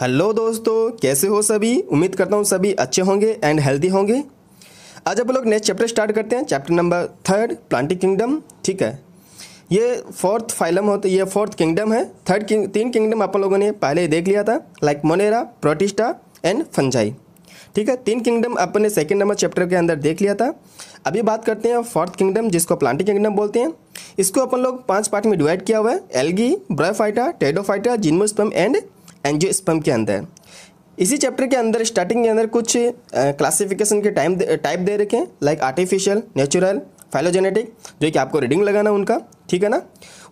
Hello दोस्तों, कैसे हो सभी। उम्मीद करता हूँ सभी अच्छे होंगे एंड हेल्दी होंगे। आज आप लोग नेक्स्ट चैप्टर स्टार्ट करते हैं, चैप्टर नंबर 3 प्लांटिक किंगडम। ठीक है, ये फोर्थ फाइलम होता है, ये फोर्थ किंगडम है। तीन किंगडम आप लोगों ने पहले ही देख लिया था, like Monera, protista and fungi. ठीक है, तीन किंगडम अपने सेकेंड नंबर चैप्टर के अंदर देख लिया था। अभी बात करते हैं फोर्थ किंगडम, जिसको प्लांटिक किंगडम बोलते हैं। इसको अपन लोग 5 पार्ट में डिवाइड किया हुआ है, algae, bryophyta, Pteridophyta, gymnosperm and angiosperm के अंदर। इसी चैप्टर के अंदर स्टार्टिंग के अंदर कुछ क्लासिफिकेशन के टाइप दे रखे हैं, लाइक आर्टिफिशियल, नेचुरल, फाइलोजेनेटिक, जो कि आपको रीडिंग लगाना उनका। ठीक है ना।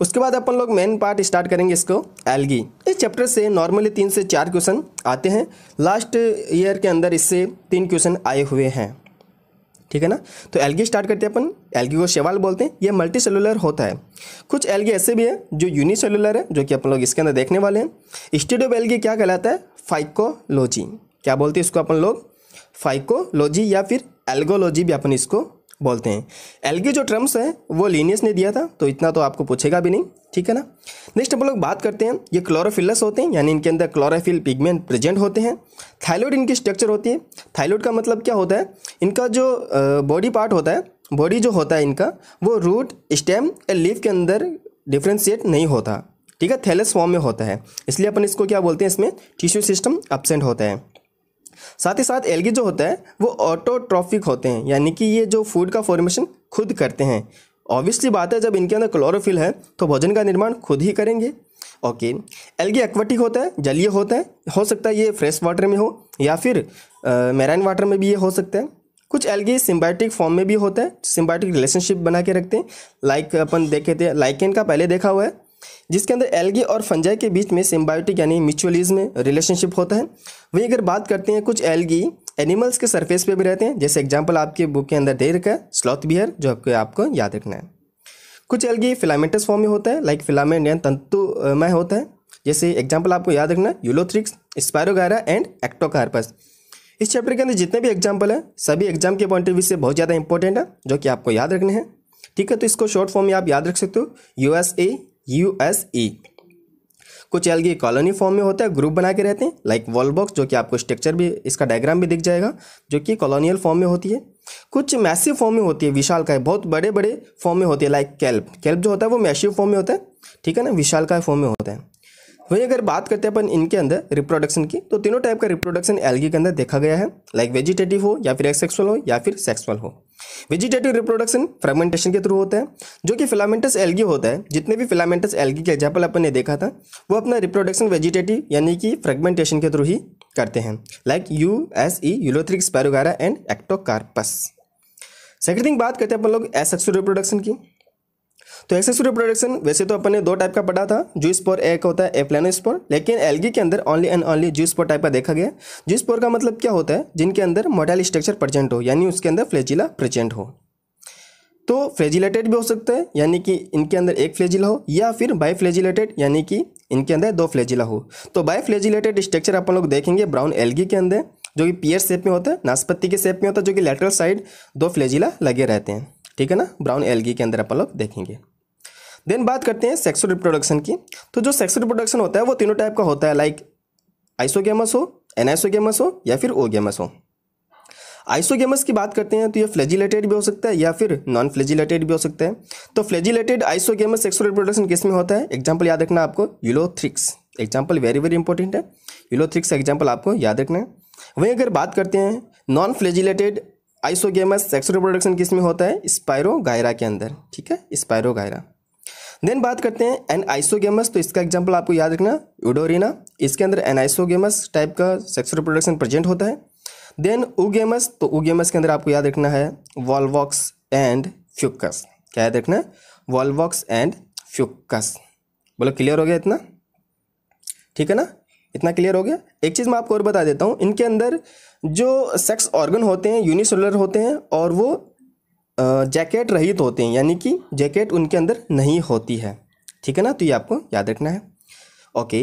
उसके बाद अपन लोग मेन पार्ट स्टार्ट करेंगे, इसको एल्गी। इस चैप्टर से नॉर्मली 3 से 4 क्वेश्चन आते हैं। लास्ट ईयर के अंदर इससे 3 क्वेश्चन आए हुए हैं। ठीक है ना। तो एल्गी स्टार्ट करते हैं अपन। एल्गी को शैवाल बोलते हैं। ये मल्टी सेलुलर होता है। कुछ एल्गी ऐसे भी है जो यूनिसेलुलर है, जो कि अपन लोग इसके अंदर देखने वाले हैं। स्टेज ऑफ एल्गी क्या कहलाता है? फाइकोलॉजी। क्या बोलते हैं इसको अपन लोग? फाइकोलॉजी या फिर एल्गोलॉजी भी अपन इसको बोलते हैं। एल्गी जो टर्म्स है वो लीनियस ने दिया था, तो इतना तो आपको पूछेगा भी नहीं। ठीक है ना। नेक्स्ट अपन लोग बात करते हैं, ये क्लोरोफिलस होते हैं, यानी इनके अंदर क्लोरोफिल पिगमेंट प्रेजेंट होते हैं। थाइलॉइड इनकी स्ट्रक्चर होती है। थाइलॉइड का मतलब क्या होता है? इनका जो बॉडी पार्ट होता है, बॉडी जो होता है इनका, वो रूट, स्टेम या लीफ के अंदर डिफ्रेंशिएट नहीं होता। ठीक है, थैलस फॉर्म में होता है, इसलिए अपन इसको क्या बोलते हैं, इसमें टिश्यू सिस्टम एब्सेंट होता है। साथ ही साथ एल्गी जो होता है वो ऑटोट्रॉफिक होते हैं, यानी कि ये जो फूड का फॉर्मेशन खुद करते हैं। ऑब्वियसली बात है, जब इनके अंदर क्लोरोफिल है तो भोजन का निर्माण खुद ही करेंगे। ओके। एल्गी एक्वाटिक होता है, जलीय होता है। हो सकता है ये फ्रेश वाटर में हो या फिर मैराइन वाटर में भी ये हो सकता है। कुछ एल्गी सिम्बायोटिक फॉर्म में भी होता है, सिम्बायोटिक रिलेशनशिप बना के रखते हैं। लाइक अपन देखे थे, लाइकेन का पहले देखा हुआ है, जिसके अंदर एल्गी और फंजाई के बीच में सिम्बायोटिक यानी म्यूचुअलिज्म रिलेशनशिप होता है। वहीं अगर बात करते हैं, कुछ एल्गी एनिमल्स के सरफेस पे भी रहते हैं, जैसे एग्जांपल आपके बुक के अंदर दे रखा है स्लॉथ बियर, जो आपको याद रखना है। कुछ एल्गी फिलामेंटस फॉर्म में होता है, लाइक फिलामेंट यानी तंतुमय होता है, जैसे एग्जाम्पल आपको याद रखना है यूलोथ्रिक्स, स्पायरोगायरा एंड एक्टोकार्पस। इस चैप्टर के अंदर जितने भी एग्जाम्पल है, सभी एग्जाम के पॉइंट ऑफ व्यू से बहुत ज़्यादा इंपॉर्टेंट है, जो कि आपको याद रखने हैं। ठीक है, तो इसको शॉर्ट फॉर्म में आप याद रख सकते हो, USE। कुछ एल्गी कॉलोनी फॉर्म में होता है, ग्रुप बना के रहते हैं, लाइक वॉलबॉक्स, जो कि आपको स्ट्रक्चर भी, इसका डायग्राम भी दिख जाएगा, जो कि कॉलोनियल फॉर्म में होती है। कुछ मैसिव फॉर्म में होती है, विशालकाय, बहुत बड़े बड़े फॉर्म में होती है, लाइक कैल्प जो होता है वो मैसिव फॉर्म में होता है। ठीक है ना, विशालकाय फॉर्म में होता है। वहीं अगर बात करते हैं अपन इनके अंदर रिप्रोडक्शन की, तो तीनों टाइप का रिप्रोडक्शन एल्गी के अंदर देखा गया है, लाइक वेजिटेटिव हो या फिर एसेक्सुअल हो या फिर सेक्सुअल हो। वेजिटेटिव रिप्रोडक्शन फ्रेगमेंटेशन के थ्रू होता है, जो कि फिलामेंटस एल्गी होता है। जितने भी फिलामेंटस एल्गी के एग्जाम्पल अपन ने देखा था, वो अपना रिप्रोडक्शन वेजिटेटिव यानी कि फ्रेगमेंटेशन के थ्रू ही करते हैं, like USE, Ulothrix, Spirogyra and Ectocarpus. Second thing बात करते हैं अपन लोग एसेक्सुअल रिप्रोडक्शन की। तो एसेक्सुअल रिप्रोडक्शन वैसे तो अपन ने 2 टाइप का पढ़ा था, जूस्पोर, एक होता है एप्लानोस्पोर, लेकिन एल्गी के अंदर only and only zoospore type का देखा गया। जूस्पोर का मतलब क्या होता है? जिनके अंदर मोटाइल स्ट्रक्चर प्रेजेंट हो, यानी उसके अंदर फ्लैजिला प्रेजेंट हो। तो फ्लैजिलेटेड भी हो सकता है, यानी कि इनके अंदर एक फ्लैजिला हो, या फिर बाइफ्लैजिलेटेड, यानी कि इनके अंदर 2 फ्लैजिला हो। तो बाइफ्लैजिलेटेड स्ट्रक्चर अपन लोग देखेंगे ब्राउन एल्गी के अंदर, जो कि पियर शेप में होता है, नाशपाती के शेप में होता है, जो कि लेटरल साइड 2 फ्लैजिला लगे रहते हैं। ठीक है ना, ब्राउन एल्गी के अंदर अपन लोग देखेंगे। देन बात करते हैं सेक्सुअल रिप्रोडक्शन की। तो जो सेक्सुअल रिप्रोडक्शन होता है वो तीनों टाइप का होता है, लाइक आइसोगेमस हो, एनाइसोगेमस हो या फिर ओगेमस हो। आइसोगेमस की बात करते हैं तो ये फ्लैजिलेटेड भी हो सकता है या फिर नॉन फ्लैजिलेटेड भी हो सकता है। तो फ्लैजिलेटेड आइसोगेमस सेक्सुअल रिप्रोडक्शन किस में होता है? एग्जाम्पल याद रखना आपको, Ulothrix. Example very very important है, यूलोथ्रिक्स एग्जाम्पल आपको याद रखना है। वहीं अगर बात करते हैं non flagellated isogamous sexual reproduction किस में होता है? स्पायरोगायरा के अंदर। ठीक है, स्पायरोगायरा। देन बात करते हैं एनाइसोगेमस, तो इसका एग्जांपल आपको याद रखना यूडोरिना। इसके अंदर एनाइसोगेमस टाइप का सेक्सुअल रिप्रोडक्शन प्रेजेंट होता है। देन उगेमस, तो उगेमस के अंदर आपको याद रखना है वॉलवॉक्स एंड फ्यूकस। क्या याद रखना है? Volvox and Fucus. बोलो क्लियर हो गया इतना? ठीक है ना, इतना क्लियर हो गया। एक चीज़ मैं आपको और बता देता हूँ, इनके अंदर जो सेक्स ऑर्गन होते हैं यूनिसेलुलर होते हैं और वो जैकेट रहित होते हैं, यानी कि जैकेट उनके अंदर नहीं होती है। ठीक है ना, तो ये आपको याद रखना है। ओके।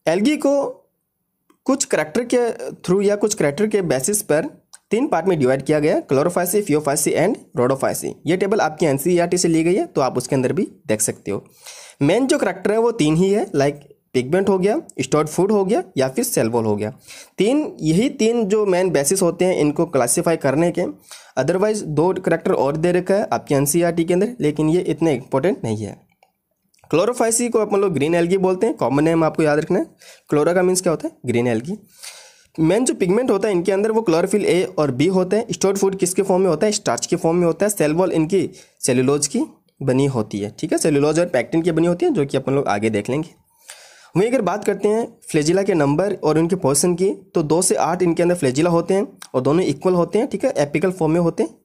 एल्गी को कुछ करैक्टर के थ्रू या कुछ करैक्टर के बेसिस पर 3 पार्ट में डिवाइड किया गया, क्लोरोफाइसी, फियोफाइसी एंड रोडोफाइसी। ये टेबल आपकी NCERT से ली गई है, तो आप उसके अंदर भी देख सकते हो। मेन जो करैक्टर है वो 3 ही है, लाइक पिगमेंट हो गया, स्टोर्ड फूड हो गया, या फिर सेल वॉल हो गया। यही तीन जो मेन बेसिस होते हैं इनको क्लासीफाई करने के। अदरवाइज 2 करैक्टर और दे रखा है आपके एनसीईआरटी के अंदर, लेकिन ये इतने इंपॉर्टेंट नहीं है। क्लोरोफाइसी को अपन लोग ग्रीन एल्गी बोलते हैं, कॉमन नेम आपको याद रखना है। क्लोरा का मीन्स क्या होता है, ग्रीन एल्गी। मेन जो पिगमेंट होता है इनके अंदर वो क्लोरोफिल ए और बी होते हैं। स्टोर्ड फूड किसके फॉर्म में होता है, स्टार्च के फॉर्म में होता है। सेल वॉल इनकी सेलुलोज की बनी होती है, ठीक है, सेलुलोज और पैक्टिन की बनी होती है, जो कि अपन लोग आगे देख लेंगे। वहीं अगर बात करते हैं फ्लैजिला के नंबर और उनके पोर्शन की, तो 2 से 8 इनके अंदर फ्लैजिला होते हैं और दोनों इक्वल होते हैं, ठीक है, एपिकल फॉर्म में होते हैं।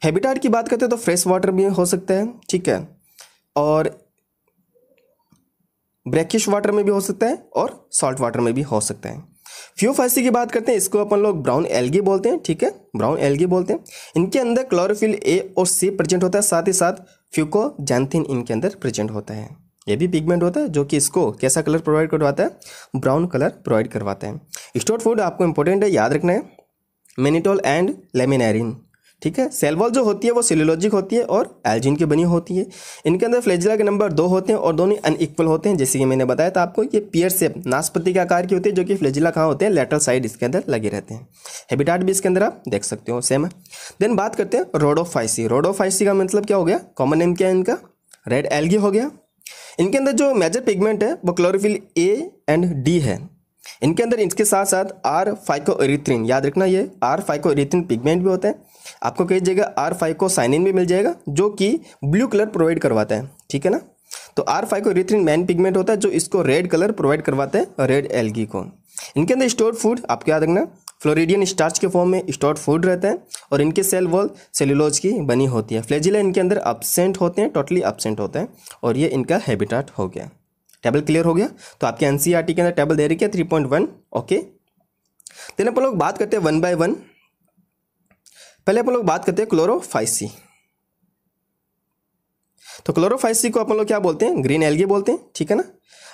हैबिटाट की बात करते हैं तो फ्रेश वाटर भी हो सकता है, ठीक है, और ब्रैकिश वाटर में भी हो सकता है और सॉल्ट वाटर में भी हो सकता है। फ्यूफाइसी की बात करते हैं, इसको अपन लोग ब्राउन एल्गी बोलते हैं, ठीक है, ब्राउन एल्गी बोलते हैं। इनके अंदर क्लोरोफिल ए और सी प्रेजेंट होता है, साथ ही साथ फ्यूकोजैंथिन इनके अंदर प्रेजेंट होता है। ये भी पिगमेंट होता है जो कि इसको कैसा कलर प्रोवाइड करवाता है, ब्राउन कलर प्रोवाइड करवाता है। स्टोर्ड फूड आपको इंपॉर्टेंट है, याद रखना है, मेनिटोल एंड लेमिनेरिन, ठीक है। सेल वॉल जो होती है वो सेलुलोजिक होती है और एल्जिन की बनी होती है। इनके अंदर फ्लैजिला के नंबर 2 होते हैं और दोनों अनइक्वल होते हैं। जैसे कि मैंने बताया था आपको, ये पियर शेप नाशपाती के आकार की होती है, जो कि फ्लैजिला कहाँ होते हैं, लेटरल साइड इसके अंदर लगे रहते हैं। हैबिटाट भी इसके अंदर आप देख सकते हो, सेम है। देन बात करते हैं रोडोफाइसी। रोडोफाइसी का मतलब क्या हो गया, कॉमन नेम क्या है इनका, रेड एल्गी हो गया। इनके अंदर जो मेजर पिगमेंट है वो क्लोरोफिल ए एंड डी है। इनके अंदर इसके साथ साथ आर फाइकोएरिथ्रिन, याद रखना, ये आर फाइकोएरिथ्रिन पिगमेंट भी होता है। आपको कई जगह आर फाइकोसाइनिन भी मिल जाएगा, जो कि ब्लू कलर प्रोवाइड करवाता है, ठीक है ना। तो आर फाइकोएरिथ्रिन मेन पिगमेंट होता है जो इसको रेड कलर प्रोवाइड करवाता है, रेड एल्गी को। इनके अंदर स्टोर्ड फूड आपको याद रखना, फ्लोरिडियन स्टार्च के फॉर्म में स्टोर्ड फूड रहता है और इनके सेल वॉल सेलुलोज की बनी होती है। फ्लैजिला इनके अंदर एब्सेंट होते हैं, टोटली एब्सेंट होता है, और ये इनका हैबिटाट हो गया। टेबल क्लियर हो गया। तो आपके एनसीईआरटी के अंदर टेबल दे रखी है 3.1, ओके। देन अपन लोग बात करते हैं 1 by 1। पहले अपन लोग बात करते हैं क्लोरोफाइसी। तो क्लोरोफाइसी को अपन लोग क्या बोलते हैं, ग्रीन एल्गी बोलते हैं, ठीक है ना।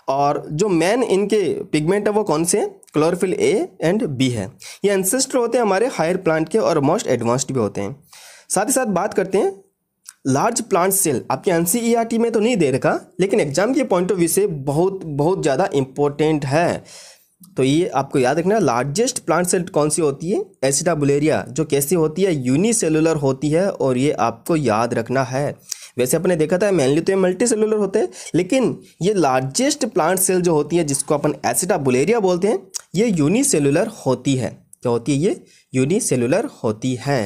और जो मेन इनके पिगमेंट है वो कौन से हैं, क्लोरोफिल ए एंड बी है। ये एंसेस्टर होते हैं हमारे हायर प्लांट के और मोस्ट एडवांस्ड भी होते हैं। साथ ही साथ बात करते हैं लार्ज प्लांट सेल। आपके एनसीईआरटी में तो नहीं दे रखा, लेकिन एग्जाम के पॉइंट ऑफ व्यू से बहुत बहुत ज़्यादा इंपॉर्टेंट है। तो ये आपको याद रखना, लार्जेस्ट प्लांट सेल कौन सी होती है, एसिटाबुलेरिया, जो कैसी होती है, यूनिसेलुलर होती है, और ये आपको याद रखना है। वैसे अपने देखा था मेनली तो ये मल्टी सेलुलर होते हैं, लेकिन ये लार्जेस्ट प्लांट सेल जो होती है जिसको अपन एसिटाबुलेरिया बोलते हैं, ये यूनिसेलुलर होती है। क्या होती है, ये यूनिसेलुलर होती है।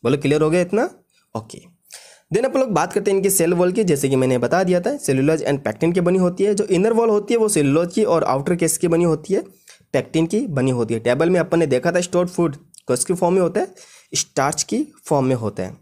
बोलो क्लियर हो गया इतना, ओके। देन अपन लोग बात करते हैं इनकी सेल वॉल की। जैसे कि मैंने बता दिया था, सेलुलोज एंड पैक्टिन की बनी होती है। जो इनर वॉल होती है वो सेलुलोज की और आउटर केस की बनी होती है, पैक्टिन की बनी होती है। टेबल में अपन ने देखा था स्टोर्ड फूड किसकी फॉर्म में होता है, स्टार्च की फॉर्म में होता है।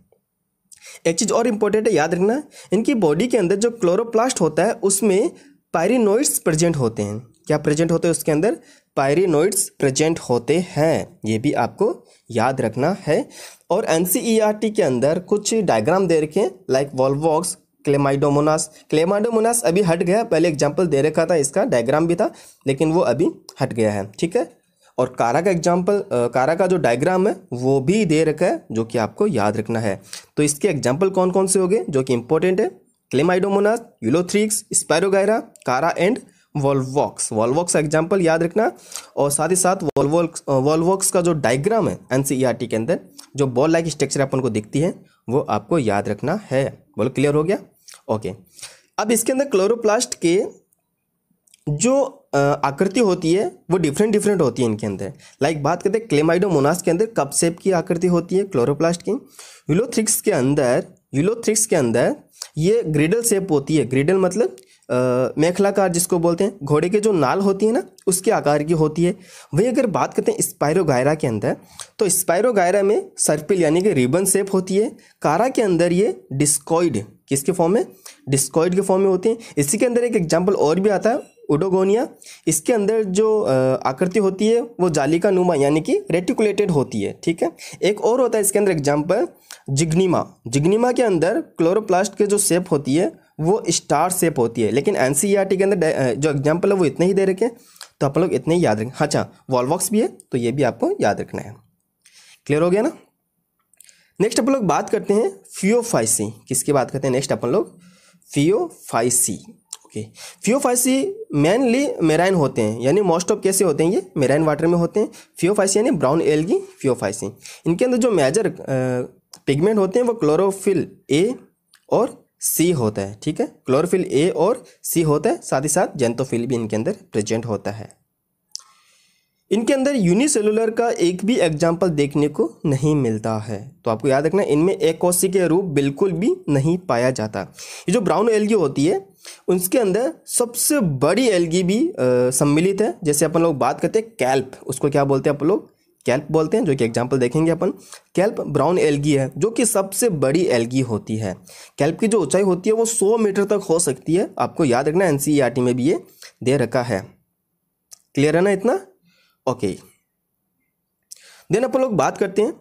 एक चीज़ और इंपॉर्टेंट है, याद रखना, इनकी बॉडी के अंदर जो क्लोरोप्लास्ट होता है उसमें पायरिनोइड्स प्रेजेंट होते हैं। क्या प्रेजेंट होते हैं उसके अंदर, पायरिनोइड्स प्रेजेंट होते हैं। ये भी आपको याद रखना है। और एनसीईआरटी के अंदर कुछ डायग्राम दे रखे हैं, लाइक वॉल्वॉक्स, क्लेमाइडोमोनास। क्लेमाइडोमोनास अभी हट गया, पहले एग्जाम्पल दे रखा था, इसका डायग्राम भी था, लेकिन वो अभी हट गया है, ठीक है। और कारा का एग्जाम्पल, कारा का जो डायग्राम है वो भी दे रखा है, जो कि आपको याद रखना है। तो इसके एग्जाम्पल कौन कौन से हो गए जो कि इंपॉर्टेंट है, क्लेमाइडोमोनास, यूलोथ्रिक्स, स्पायरोगायरा, कारा एंड वॉल्वॉक्स। वॉल्वॉक्स का एग्जाम्पल याद रखना, और साथ ही साथ वॉल्वॉक्स का जो डायग्राम है एनसीईआरटी के अंदर जो बॉल लाइक स्ट्रक्चर अपन को दिखती है वो आपको याद रखना है। बोलो क्लियर हो गया, ओके। अब इसके अंदर क्लोरोप्लास्ट के जो आकृति होती है वो डिफरेंट होती है इनके अंदर। लाइक बात करते हैं क्लेमाइडोमोनास के अंदर कप शेप की आकृति होती है क्लोरोप्लास्ट की। यूलोथ्रिक्स के अंदर ये ग्रिडल शेप होती है। ग्रिडल मतलब मेखलाकार जिसको बोलते हैं, घोड़े के जो नाल होती है ना उसके आकार की होती है। वहीं अगर बात करते हैं स्पायरोगायरा के अंदर, तो स्पायरोगायरा में सर्पिल यानी कि रिबन शेप होती है। कारा के अंदर ये डिस्कॉइड, किसके फॉर्म में, डिस्कॉइड के फॉर्म में होती है। इसी के अंदर एक एग्जाम्पल और भी आता है, उडोगोनिया। इसके अंदर जो आकृति होती है वो जालिका नुमा यानी कि रेटिकुलेटेड होती है, ठीक है। एक और होता है इसके अंदर एग्जाम्पल जिग्निमा के अंदर क्लोरोप्लास्ट के जो शेप होती है वो स्टार शेप होती है। लेकिन एनसीईआरटी के अंदर जो एग्जाम्पल है वो इतने ही दे रखे, तो आप लोग इतने ही याद रखें। अच्छा, वॉल्वॉक्स भी है तो ये भी आपको याद रखना है। क्लियर हो गया ना। नेक्स्ट अपन लोग बात करते हैं फियोफाइसी। किसकी बात करते हैं नेक्स्ट अपन लोग, Phaeophyceae, okay, Phaeophyceae mainly marine होते हैं, यानी मोस्ट ऑफ कैसे होते हैं ये मेराइन वाटर में होते हैं। फियोफाइसी यानी ब्राउन एल्गी फियोफाइसी। इनके अंदर जो मेजर पिगमेंट होते हैं वो क्लोरोफिल ए और सी होता है, ठीक है, क्लोरोफिल ए और सी होता है, साथ ही साथ जेंथोफिल भी इनके अंदर प्रेजेंट होता है। इनके अंदर यूनिसेलुलर का एक भी एग्जाम्पल देखने को नहीं मिलता है, तो आपको याद रखना इनमें एककोशिकीय रूप बिल्कुल भी नहीं पाया जाता। ये जो ब्राउन एल्गी होती है उसके अंदर सबसे बड़ी एल्गी भी सम्मिलित है। जैसे अपन लोग बात करते हैं कैल्प, उसको क्या बोलते हैं अपन लोग, कैल्प बोलते हैं, जो कि एग्जाम्पल देखेंगे अपन। कैल्प ब्राउन एल्गी है जो कि सबसे बड़ी एल्गी होती है। कैल्प की जो ऊंचाई होती है वो 100 मीटर तक हो सकती है, आपको याद रखना एनसीईआरटी में भी ये दे रखा है। क्लियर है ना इतना? ओके, देन अपन लोग बात करते हैं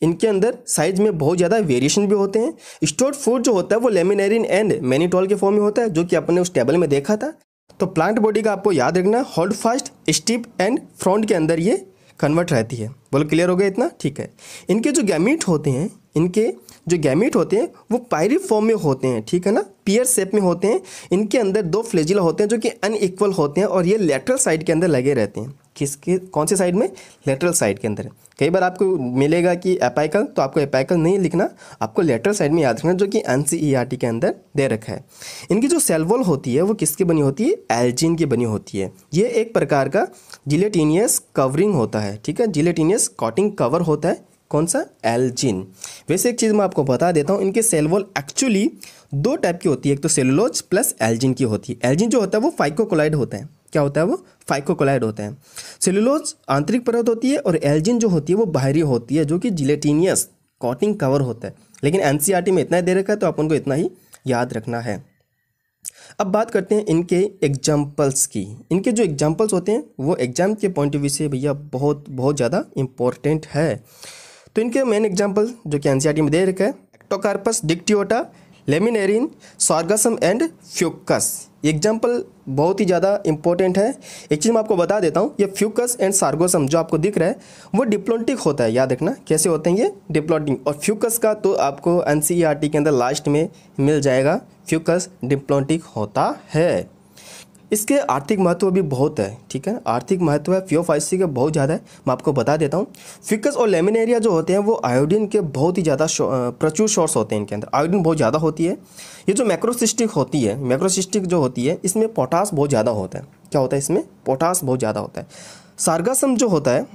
इनके अंदर साइज में बहुत ज़्यादा वेरिएशन भी होते हैं। स्टोर्ड फूड जो होता है वो लेमिनेरिन एंड मैनिटोल के फॉर्म में होता है, जो कि अपन ने उस टेबल में देखा था। तो प्लांट बॉडी का आपको याद रखना होल्ड फास्ट, स्टिप एंड फ्रॉन्ट के अंदर ये कन्वर्ट रहती है। बोलो क्लियर हो गया इतना? ठीक है। इनके जो गैमीट होते हैं, इनके जो गैमीट होते हैं वो पायरी फॉर्म में होते हैं, ठीक है ना, पियर शेप में होते हैं। इनके अंदर 2 फ्लैजिला होते हैं जो कि अनइक्वल होते हैं और ये लेटरल साइड के अंदर लगे रहते हैं। किसके, कौन से साइड में? लेटरल साइड के अंदर। कई बार आपको मिलेगा कि एपाइकल, तो आपको एपाइकल नहीं लिखना, आपको लेटरल साइड में याद रखना, जो कि एनसीईआरटी के अंदर दे रखा है। इनकी जो सेल वॉल होती है वो किसकी बनी होती है? एल्जिन की बनी होती है। ये एक प्रकार का जिलेटिनियस कवरिंग होता है, ठीक है, जिलेटिनियस कॉटिंग कवर होता है। कौन सा? एल्जिन। वैसे एक चीज़ मैं आपको बता देता हूँ, इनके सेल वॉल एक्चुअली 2 टाइप की होती है, एक तो सेलुलोज प्लस एल्जिन की होती है। एल्जिन जो होता है वो फाइकोकोलाइड होता है। क्या होता है वो? फाइकोकोलाइड होता है। सेलुलोज आंतरिक परत होती है और एल्जिन जो होती है वो बाहरी होती है, जो कि जिलेटिनियस कॉटिंग कवर होता है। लेकिन एनसीईआरटी में इतना ही दे रखा है, तो अपन को इतना ही याद रखना है। अब बात करते हैं इनके एग्जाम्पल्स की। इनके जो एग्जाम्पल्स होते हैं वो एग्जाम के पॉइंट ऑफ व्यू से भैया बहुत बहुत ज़्यादा इंपॉर्टेंट है। तो इनके मेन एग्जाम्पल जो कि एनसीईआरटी में दे रखा है, Ectocarpus Dictyota, Laminaria, Sargassum and Fucus. Example बहुत ही ज़्यादा इंपॉर्टेंट है। एक चीज़ मैं आपको बता देता हूँ, ये फ्यूकस एंड सार्गोसम जो आपको दिख रहा है वो डिप्लॉन्टिक होता है, याद रखना। कैसे होते हैं ये? डिप्लॉन्टिक। और फ्यूकस का तो आपको एनसीईआरटी के अंदर लास्ट में मिल जाएगा, फ्यूकस डिप्लॉन्टिक होता है। इसके आर्थिक महत्व भी बहुत है, ठीक है, आर्थिक महत्व है फियोफाइसी का बहुत ज़्यादा है। मैं आपको बता देता हूँ, फिकस और लेमिनेरिया जो होते हैं वो आयोडीन के बहुत ही ज़्यादा प्रचुर सोर्स होते हैं। इनके अंदर आयोडीन बहुत ज़्यादा होती है। ये जो मैक्रोसिस्टिक होती है, मैक्रोसिस्टिक जो होती है इसमें पोटास बहुत ज़्यादा होता है। क्या होता है इसमें? पोटास बहुत ज़्यादा होता है। सार्गासम जो होता है,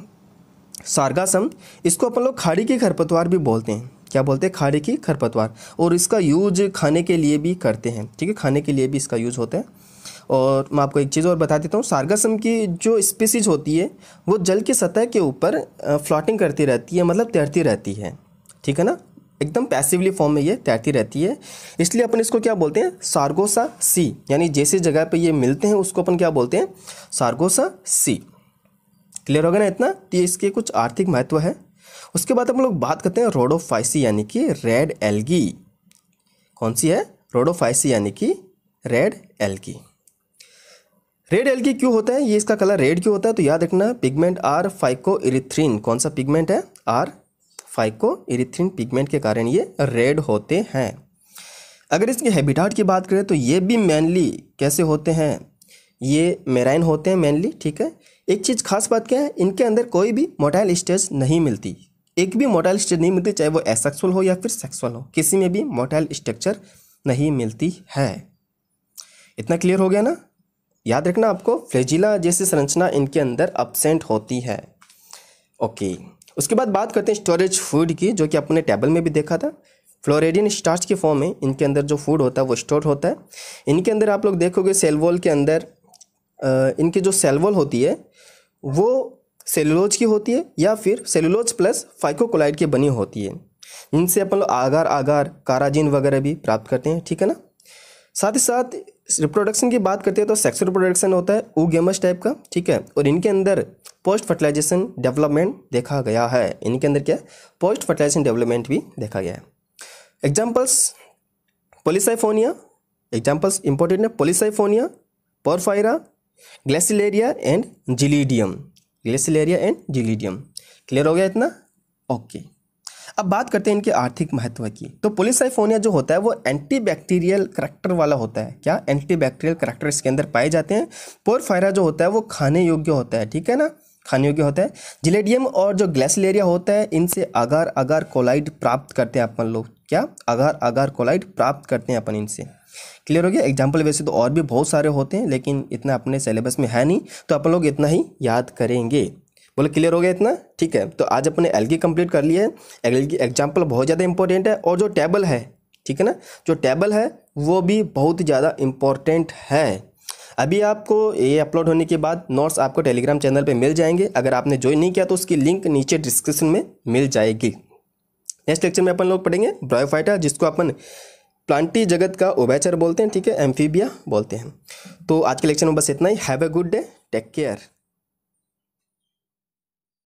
सार्गासम, इसको अपन लोग खाड़ी की खरपतवार भी बोलते हैं। क्या बोलते हैं? खाड़ी की खरपतवार। और इसका यूज खाने के लिए भी करते हैं, ठीक है, खाने के लिए भी इसका यूज़ होता है। और मैं आपको एक चीज़ और बता देता हूँ, सार्गासम की जो स्पीसीज होती है वो जल की सतह के ऊपर फ्लोटिंग करती रहती है, मतलब तैरती रहती है, ठीक है ना, एकदम पैसिवली फॉर्म में ये तैरती रहती है। इसलिए अपन इसको क्या बोलते हैं? सार्गोसा सी, यानी जैसी जगह पे ये मिलते हैं उसको अपन क्या बोलते हैं? सार्गोसा सी। क्लियर होगा ना इतना? तो इसके कुछ आर्थिक महत्व है। उसके बाद हम लोग बात करते हैं रोडोफाइसी यानी कि रेड एल्गी। कौन सी है? रोडोफाइसी यानी कि रेड एल्गी। रेड एल्गी क्यों होता है? ये इसका कलर रेड क्यों होता है? तो याद रखना, पिगमेंट आर फाइकोइरिथ्रिन। कौन सा पिगमेंट है? आर फाइकोइरिथ्रिन पिगमेंट के कारण ये रेड होते हैं। अगर इसके हैबिटाट की बात करें तो ये भी मेनली कैसे होते हैं? ये मेराइन होते हैं मेनली, ठीक है। एक चीज़ खास बात क्या है, इनके अंदर कोई भी मोटाइल स्टेज नहीं मिलती, एक भी मोटाइल स्टेज नहीं मिलती, चाहे वो एसेक्सुअल हो या फिर सेक्सुअल हो, किसी में भी मोटाइल स्ट्रक्चर नहीं मिलती है। इतना क्लियर हो गया ना? याद रखना आपको, फ्लैजिला जैसी संरचना इनके अंदर एब्सेंट होती है। ओके, उसके बाद बात करते हैं स्टोरेज फूड की, जो कि अपने टेबल में भी देखा था। फ्लोरेडियन स्टार्च के फॉर्म में इनके अंदर जो फूड होता है वो स्टोर होता है। इनके अंदर आप लोग देखोगे सेल वॉल के अंदर इनकी जो सेल वॉल होती है वो सेलुलोज की होती है या फिर सेलुलोज प्लस फाइकोकोलाइड की बनी होती है। इनसे अपन लोग आगार आगार काराजिन वगैरह भी प्राप्त करते हैं, ठीक है ना। साथ ही साथ रिप्रोडक्शन की बात करते हैं तो सेक्सुअल रिप्रोडक्शन होता है oogamous टाइप का, ठीक है। और इनके अंदर पोस्ट फर्टिलाइजेशन डेवलपमेंट देखा गया है। इनके अंदर क्या है? पोस्ट फर्टिलाइजेशन डेवलपमेंट भी देखा गया है। एग्जाम्पल्स पॉलीसाइफोनिया, एग्जाम्पल्स इंपॉर्टेंट है, Polysiphonia, Porphyra, Gracilaria and Gelidium, Gracilaria and Gelidium. Clear हो गया इतना? ओके। अब बात करते हैं इनके आर्थिक महत्व की। तो पोलीसाइफोनिया जो होता है वो एंटीबैक्टीरियल करैक्टर वाला होता है। क्या? एंटीबैक्टीरियल करैक्टर इसके अंदर पाए जाते हैं। पोरफायरा जो होता है वो खाने योग्य होता है, ठीक है ना, खाने योग्य होता है। जिलेडियम और जो ग्लैसिलेरिया होता है इनसे आगार आगार कोलाइड प्राप्त करते हैं अपन लोग। क्या? आगार आगार कोलाइड प्राप्त करते हैं अपन इनसे। क्लियर हो गया? एग्जाम्पल वैसे तो और भी बहुत सारे होते हैं लेकिन इतना अपने सिलेबस में है नहीं, तो अपन लोग इतना ही याद करेंगे। बोलो क्लियर हो गया इतना? ठीक है, तो आज अपने एल्गी कंप्लीट कर लिया है। एल्गी एग्जाम्पल बहुत ज़्यादा इंपॉर्टेंट है और जो टेबल है, ठीक है ना, जो टेबल है वो भी बहुत ज़्यादा इम्पॉर्टेंट है। अभी आपको ये अपलोड होने के बाद नोट्स आपको टेलीग्राम चैनल पे मिल जाएंगे। अगर आपने ज्वाइन नहीं किया तो उसकी लिंक नीचे डिस्क्रिप्शन में मिल जाएगी। नेक्स्ट लेक्चर में अपन लोग पढ़ेंगे ब्रायोफाइटा, जिसको अपन प्लांटी जगत का उभयचर बोलते हैं, ठीक है, एम्फीबिया बोलते हैं। तो आज के लेक्चर में बस इतना ही। Have a good day, take care.